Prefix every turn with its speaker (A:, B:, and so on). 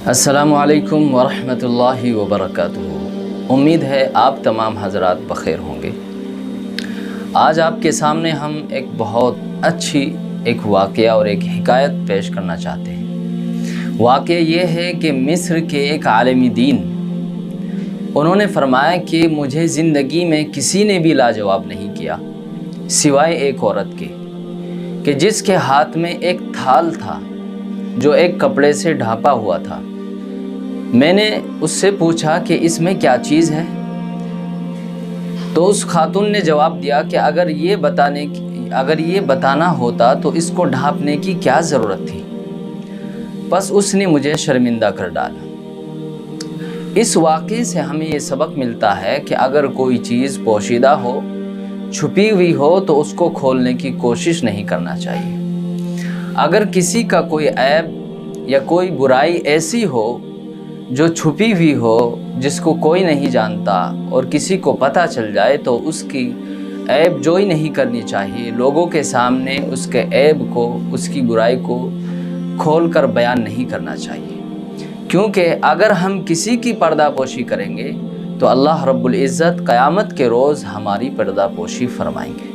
A: السلام علیکم ورحمۃ اللہ وبرکاتہ۔ امید ہے آپ تمام حضرات بخیر ہوں گے۔ آج آپ کے سامنے ہم ایک بہت اچھی واقعہ اور ایک حکایت پیش کرنا چاہتے ہیں۔ واقعہ یہ ہے کہ مصر کے ایک عالم دین انہوں نے فرمایا کہ مجھے زندگی میں کسی نے بھی لاجواب نہیں کیا سوائے ایک عورت کے، کہ جس کے ہاتھ میں ایک تھال تھا جو ایک کپڑے سے ڈھانپا ہوا تھا۔ میں نے اس سے پوچھا کہ اس میں کیا چیز ہے؟ تو اس خاتون نے جواب دیا کہ اگر یہ بتانا ہوتا تو اس کو ڈھانپنے کی کیا ضرورت تھی؟ بس اس نے مجھے شرمندہ کر ڈالا۔ اس واقعے سے ہمیں یہ سبق ملتا ہے کہ اگر کوئی چیز پوشیدہ ہو، چھپی ہوئی ہو، تو اس کو کھولنے کی کوشش نہیں کرنا چاہیے۔ اگر کسی کا کوئی عیب یا کوئی برائی ایسی ہو جو چھپی ہوئی ہو، جس کو کوئی نہیں جانتا، اور کسی کو پتہ چل جائے تو اس کی عیب جوئی نہیں کرنی چاہیے۔ لوگوں کے سامنے اس کے عیب کو، اس کی برائی کو کھول کر بیان نہیں کرنا چاہیے، کیونکہ اگر ہم کسی کی پردہ پوشی کریں گے تو اللہ رب العزت قیامت کے روز ہماری پردہ پوشی فرمائیں گے۔